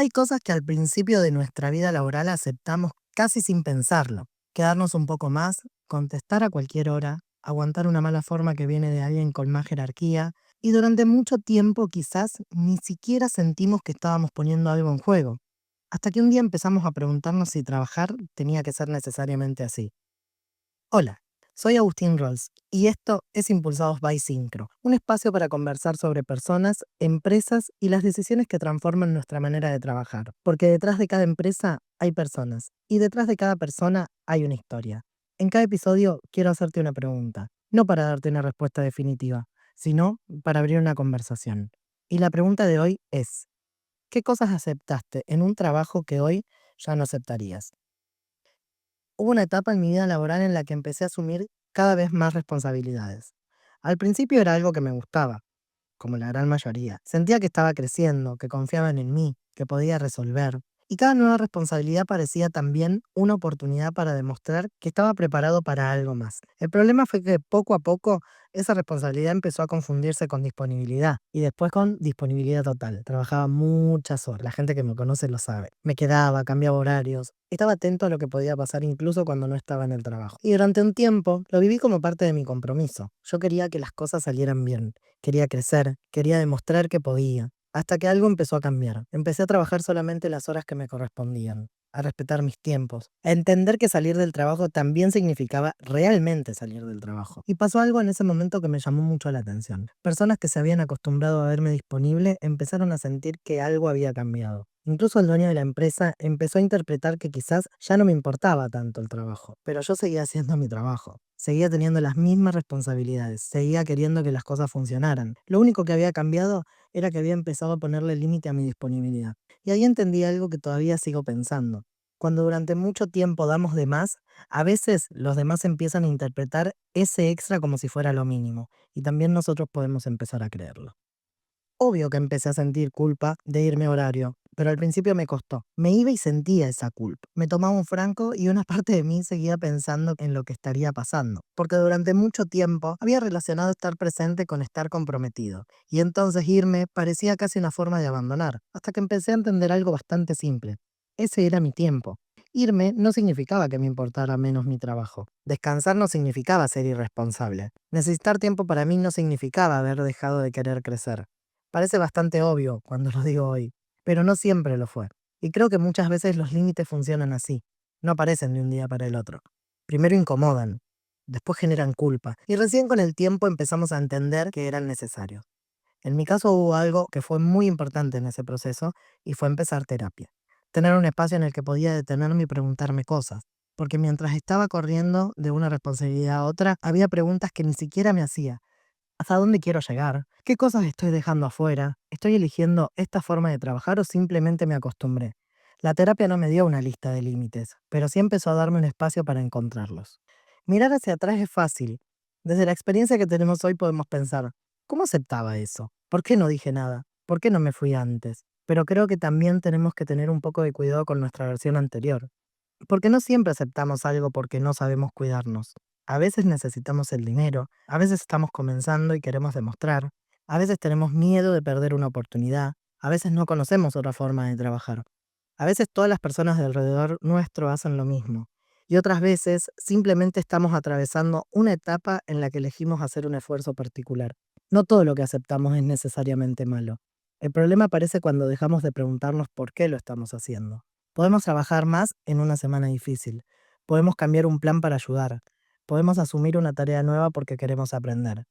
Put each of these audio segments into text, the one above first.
Hay cosas que al principio de nuestra vida laboral aceptamos casi sin pensarlo. Quedarnos un poco más, contestar a cualquier hora, aguantar una mala forma que viene de alguien con más jerarquía, y durante mucho tiempo quizás ni siquiera sentimos que estábamos poniendo algo en juego. Hasta que un día empezamos a preguntarnos si trabajar tenía que ser necesariamente así. Hola, soy Agustín Rolls y esto es Impulsados by Syncro, un espacio para conversar sobre personas, empresas y las decisiones que transforman nuestra manera de trabajar. Porque detrás de cada empresa hay personas y detrás de cada persona hay una historia. En cada episodio quiero hacerte una pregunta, no para darte una respuesta definitiva, sino para abrir una conversación. Y la pregunta de hoy es, ¿qué cosas aceptaste en un trabajo que hoy ya no aceptarías? Hubo una etapa en mi vida laboral en la que empecé a asumir cada vez más responsabilidades. Al principio era algo que me gustaba, como la gran mayoría. Sentía que estaba creciendo, que confiaban en mí, que podía resolver. Y cada nueva responsabilidad parecía también una oportunidad para demostrar que estaba preparado para algo más. El problema fue que poco a poco esa responsabilidad empezó a confundirse con disponibilidad y después con disponibilidad total. Trabajaba muchas horas, la gente que me conoce lo sabe. Me quedaba, cambiaba horarios, estaba atento a lo que podía pasar incluso cuando no estaba en el trabajo. Y durante un tiempo lo viví como parte de mi compromiso. Yo quería que las cosas salieran bien. Quería crecer, quería demostrar que podía, hasta que algo empezó a cambiar. Empecé a trabajar solamente las horas que me correspondían, a respetar mis tiempos, a entender que salir del trabajo también significaba realmente salir del trabajo. Y pasó algo en ese momento que me llamó mucho la atención. Personas que se habían acostumbrado a verme disponible empezaron a sentir que algo había cambiado. Incluso el dueño de la empresa empezó a interpretar que quizás ya no me importaba tanto el trabajo, pero yo seguía haciendo mi trabajo. Seguía teniendo las mismas responsabilidades, seguía queriendo que las cosas funcionaran. Lo único que había cambiado era que había empezado a ponerle límite a mi disponibilidad. Y ahí entendí algo que todavía sigo pensando. Cuando durante mucho tiempo damos de más, a veces los demás empiezan a interpretar ese extra como si fuera lo mínimo, y también nosotros podemos empezar a creerlo. Obvio que empecé a sentir culpa de irme a horario, pero al principio me costó. Me iba y sentía esa culpa. Me tomaba un franco y una parte de mí seguía pensando en lo que estaría pasando, porque durante mucho tiempo había relacionado estar presente con estar comprometido, y entonces irme parecía casi una forma de abandonar, hasta que empecé a entender algo bastante simple. Ese era mi tiempo. Irme no significaba que me importara menos mi trabajo. Descansar no significaba ser irresponsable. Necesitar tiempo para mí no significaba haber dejado de querer crecer. Parece bastante obvio cuando lo digo hoy, pero no siempre lo fue. Y creo que muchas veces los límites funcionan así. No aparecen de un día para el otro. Primero incomodan, después generan culpa, y recién con el tiempo empezamos a entender que eran necesarios. En mi caso hubo algo que fue muy importante en ese proceso y fue empezar terapia. Tener un espacio en el que podía detenerme y preguntarme cosas. Porque mientras estaba corriendo de una responsabilidad a otra, había preguntas que ni siquiera me hacía. ¿Hasta dónde quiero llegar? ¿Qué cosas estoy dejando afuera? ¿Estoy eligiendo esta forma de trabajar o simplemente me acostumbré? La terapia no me dio una lista de límites, pero sí empezó a darme un espacio para encontrarlos. Mirar hacia atrás es fácil. Desde la experiencia que tenemos hoy podemos pensar, ¿cómo aceptaba eso? ¿Por qué no dije nada? ¿Por qué no me fui antes? Pero creo que también tenemos que tener un poco de cuidado con nuestra versión anterior. Porque no siempre aceptamos algo porque no sabemos cuidarnos. A veces necesitamos el dinero, a veces estamos comenzando y queremos demostrar, a veces tenemos miedo de perder una oportunidad, a veces no conocemos otra forma de trabajar. A veces todas las personas de alrededor nuestro hacen lo mismo. Y otras veces simplemente estamos atravesando una etapa en la que elegimos hacer un esfuerzo particular. No todo lo que aceptamos es necesariamente malo. El problema aparece cuando dejamos de preguntarnos por qué lo estamos haciendo. Podemos trabajar más en una semana difícil. Podemos cambiar un plan para ayudar. Podemos asumir una tarea nueva porque queremos aprender.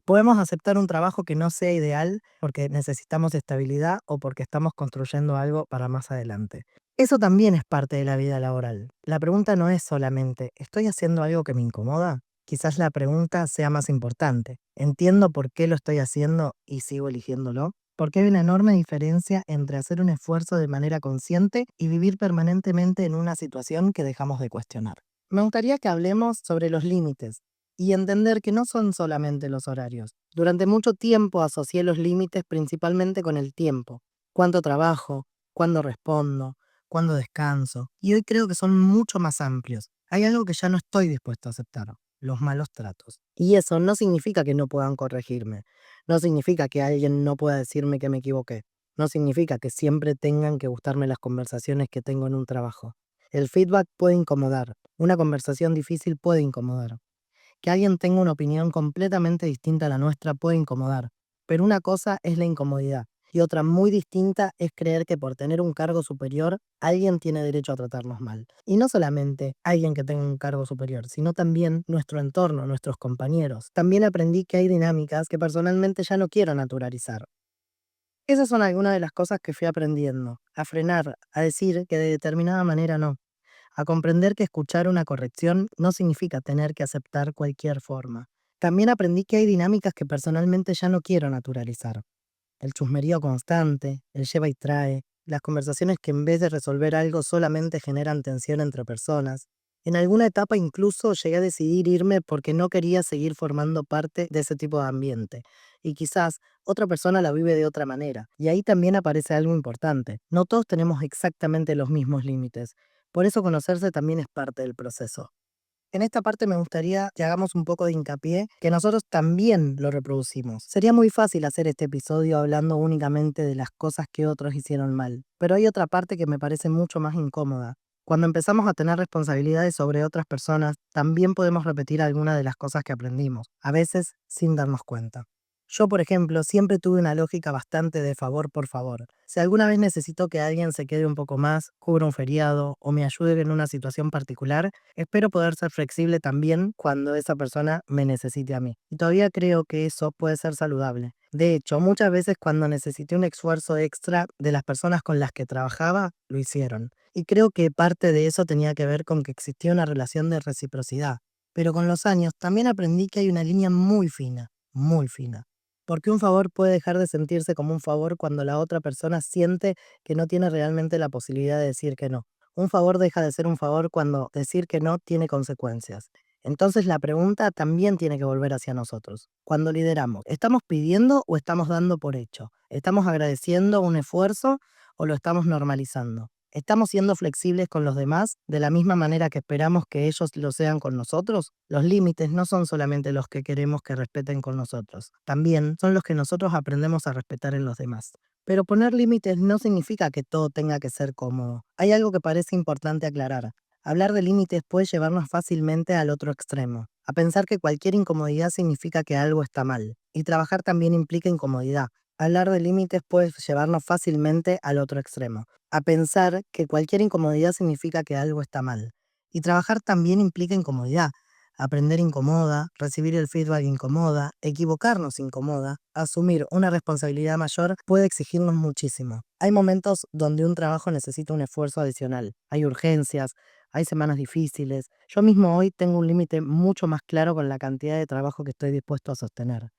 Podemos aceptar un trabajo que no sea ideal porque necesitamos estabilidad o porque estamos construyendo algo para más adelante. Eso también es parte de la vida laboral. La pregunta no es solamente, ¿estoy haciendo algo que me incomoda? Quizás la pregunta sea más importante. ¿Entiendo por qué lo estoy haciendo y sigo eligiéndolo? Porque hay una enorme diferencia entre hacer un esfuerzo de manera consciente y vivir permanentemente en una situación que dejamos de cuestionar. Me gustaría que hablemos sobre los límites y entender que no son solamente los horarios. Durante mucho tiempo asocié los límites principalmente con el tiempo. ¿Cuánto trabajo? ¿Cuándo respondo? ¿Cuándo descanso? Y hoy creo que son mucho más amplios. Hay algo que ya no estoy dispuesto a aceptar: los malos tratos. Y eso no significa que no puedan corregirme. No significa que alguien no pueda decirme que me equivoqué. No significa que siempre tengan que gustarme las conversaciones que tengo en un trabajo. El feedback puede incomodar, una conversación difícil puede incomodar. Que alguien tenga una opinión completamente distinta a la nuestra puede incomodar, pero una cosa es la incomodidad y otra muy distinta es creer que por tener un cargo superior alguien tiene derecho a tratarnos mal. Y no solamente alguien que tenga un cargo superior, sino también nuestro entorno, nuestros compañeros. También aprendí que hay dinámicas que personalmente ya no quiero naturalizar. Esas son algunas de las cosas que fui aprendiendo, a frenar, a decir que de determinada manera no, a comprender que escuchar una corrección no significa tener que aceptar cualquier forma. También aprendí que hay dinámicas que personalmente ya no quiero naturalizar. El chusmerío constante, el lleva y trae, las conversaciones que en vez de resolver algo solamente generan tensión entre personas. En alguna etapa incluso llegué a decidir irme porque no quería seguir formando parte de ese tipo de ambiente. Y quizás otra persona la vive de otra manera. Y ahí también aparece algo importante. No todos tenemos exactamente los mismos límites. Por eso conocerse también es parte del proceso. En esta parte me gustaría que hagamos un poco de hincapié que nosotros también lo reproducimos. Sería muy fácil hacer este episodio hablando únicamente de las cosas que otros hicieron mal, pero hay otra parte que me parece mucho más incómoda. Cuando empezamos a tener responsabilidades sobre otras personas, también podemos repetir algunas de las cosas que aprendimos, a veces sin darnos cuenta. Yo, por ejemplo, siempre tuve una lógica bastante de favor por favor. Si alguna vez necesito que alguien se quede un poco más, cubra un feriado o me ayude en una situación particular, espero poder ser flexible también cuando esa persona me necesite a mí. Y todavía creo que eso puede ser saludable. De hecho, muchas veces cuando necesité un esfuerzo extra de las personas con las que trabajaba, lo hicieron. Y creo que parte de eso tenía que ver con que existía una relación de reciprocidad. Pero con los años también aprendí que hay una línea muy fina. Porque un favor puede dejar de sentirse como un favor cuando la otra persona siente que no tiene realmente la posibilidad de decir que no. Un favor deja de ser un favor cuando decir que no tiene consecuencias. Entonces la pregunta también tiene que volver hacia nosotros. Cuando lideramos, ¿estamos pidiendo o estamos dando por hecho? ¿Estamos agradeciendo un esfuerzo o lo estamos normalizando? ¿Estamos siendo flexibles con los demás de la misma manera que esperamos que ellos lo sean con nosotros? Los límites no son solamente los que queremos que respeten con nosotros, también son los que nosotros aprendemos a respetar en los demás. Pero poner límites no significa que todo tenga que ser cómodo. Hay algo que parece importante aclarar. Hablar de límites puede llevarnos fácilmente al otro extremo, a pensar que cualquier incomodidad significa que algo está mal. Y trabajar también implica incomodidad. Hablar de límites puede llevarnos fácilmente al otro extremo, a pensar que cualquier incomodidad significa que algo está mal. Y trabajar también implica incomodidad. Aprender incomoda, recibir el feedback incomoda, equivocarnos incomoda, asumir una responsabilidad mayor puede exigirnos muchísimo. Hay momentos donde un trabajo necesita un esfuerzo adicional. Hay urgencias, hay semanas difíciles. Yo mismo hoy tengo un límite mucho más claro con la cantidad de trabajo que estoy dispuesto a sostener.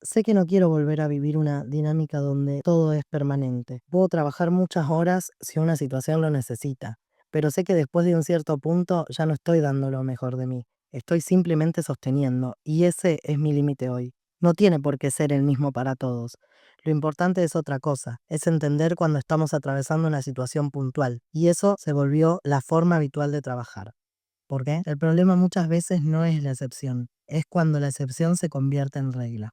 Sé que no quiero volver a vivir una dinámica donde todo es permanente. Puedo trabajar muchas horas si una situación lo necesita, pero sé que después de un cierto punto ya no estoy dando lo mejor de mí. Estoy simplemente sosteniendo, y ese es mi límite hoy. No tiene por qué ser el mismo para todos. Lo importante es otra cosa, es entender cuando estamos atravesando una situación puntual, y eso se volvió la forma habitual de trabajar. ¿Por qué? El problema muchas veces no es la excepción, es cuando la excepción se convierte en regla.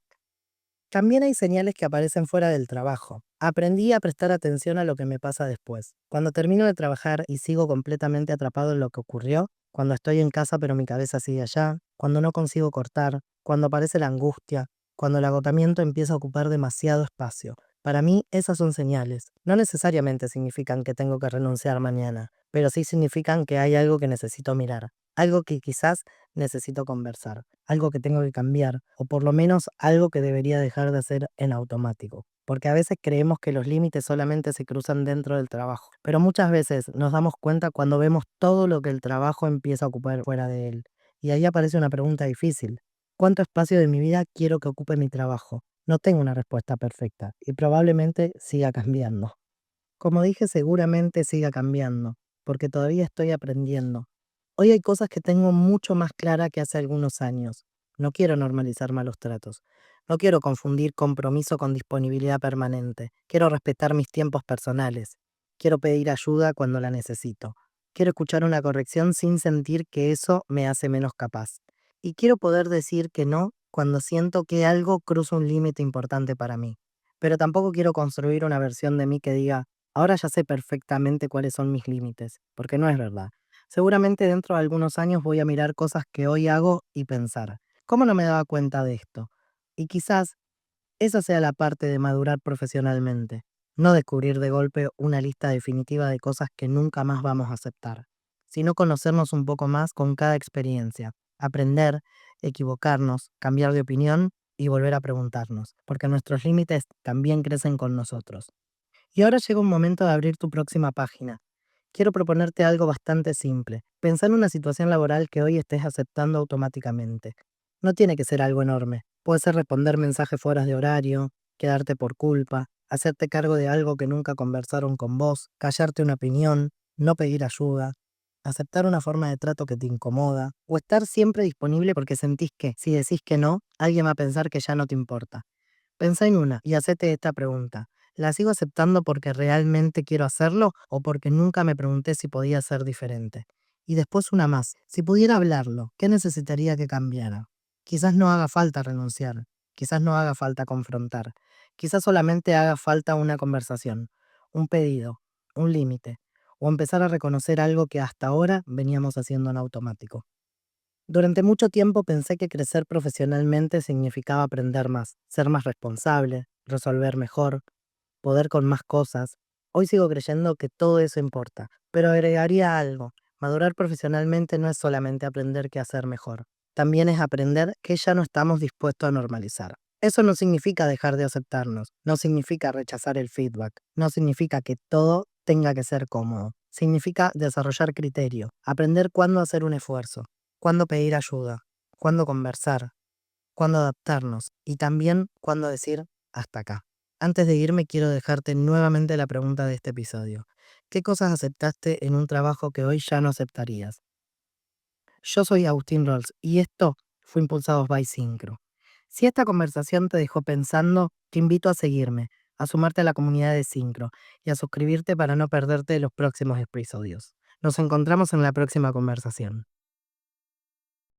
También hay señales que aparecen fuera del trabajo. Aprendí a prestar atención a lo que me pasa después. Cuando termino de trabajar y sigo completamente atrapado en lo que ocurrió, cuando estoy en casa pero mi cabeza sigue allá, cuando no consigo cortar, cuando aparece la angustia, cuando el agotamiento empieza a ocupar demasiado espacio. Para mí esas son señales. No necesariamente significan que tengo que renunciar mañana, pero sí significan que hay algo que necesito mirar, algo que quizás necesito conversar, algo que tengo que cambiar, o por lo menos algo que debería dejar de hacer en automático. Porque a veces creemos que los límites solamente se cruzan dentro del trabajo, pero muchas veces nos damos cuenta cuando vemos todo lo que el trabajo empieza a ocupar fuera de él. Y ahí aparece una pregunta difícil. ¿Cuánto espacio de mi vida quiero que ocupe mi trabajo? No tengo una respuesta perfecta y probablemente siga cambiando. Como dije, seguramente siga cambiando, porque todavía estoy aprendiendo. Hoy hay cosas que tengo mucho más clara que hace algunos años. No quiero normalizar malos tratos. No quiero confundir compromiso con disponibilidad permanente. Quiero respetar mis tiempos personales. Quiero pedir ayuda cuando la necesito. Quiero escuchar una corrección sin sentir que eso me hace menos capaz. Y quiero poder decir que no cuando siento que algo cruza un límite importante para mí. pero tampoco quiero construir una versión de mí que diga, ahora ya sé perfectamente cuáles son mis límites, porque no es verdad. Seguramente dentro de algunos años voy a mirar cosas que hoy hago y pensar, ¿cómo no me daba cuenta de esto? Y quizás esa sea la parte de madurar profesionalmente, no descubrir de golpe una lista definitiva de cosas que nunca más vamos a aceptar, sino conocernos un poco más con cada experiencia, aprender, equivocarnos, cambiar de opinión y volver a preguntarnos, porque nuestros límites también crecen con nosotros. Y ahora llega un momento de abrir tu próxima página. Quiero proponerte algo bastante simple. Pensá en una situación laboral que hoy estés aceptando automáticamente. No tiene que ser algo enorme. Puede ser responder mensajes fuera de horario, quedarte por culpa, hacerte cargo de algo que nunca conversaron con vos, callarte una opinión, no pedir ayuda, aceptar una forma de trato que te incomoda, o estar siempre disponible porque sentís que, si decís que no, alguien va a pensar que ya no te importa. Pensá en una y hacete esta pregunta. ¿La sigo aceptando porque realmente quiero hacerlo o porque nunca me pregunté si podía ser diferente? Y después una más. Si pudiera hablarlo, ¿qué necesitaría que cambiara? Quizás no haga falta renunciar, quizás no haga falta confrontar, quizás solamente haga falta una conversación, un pedido, un límite, o empezar a reconocer algo que hasta ahora veníamos haciendo en automático. Durante mucho tiempo pensé que crecer profesionalmente significaba aprender más, ser más responsable, resolver mejor, poder con más cosas. Hoy sigo creyendo que todo eso importa, pero agregaría algo. Madurar profesionalmente no es solamente aprender qué hacer mejor, también es aprender que ya no estamos dispuestos a normalizar. Eso no significa dejar de aceptarnos, no significa rechazar el feedback, no significa que todo tenga que ser cómodo. Significa desarrollar criterio, aprender cuándo hacer un esfuerzo, cuándo pedir ayuda, cuándo conversar, cuándo adaptarnos y también cuándo decir hasta acá. Antes de irme quiero dejarte nuevamente la pregunta de este episodio. ¿Qué cosas aceptaste en un trabajo que hoy ya no aceptarías? Yo soy Agustín Rolls y esto fue Impulsados by Syncro. Si esta conversación te dejó pensando, te invito a seguirme, a sumarte a la comunidad de Syncro y a suscribirte para no perderte los próximos episodios. Nos encontramos en la próxima conversación.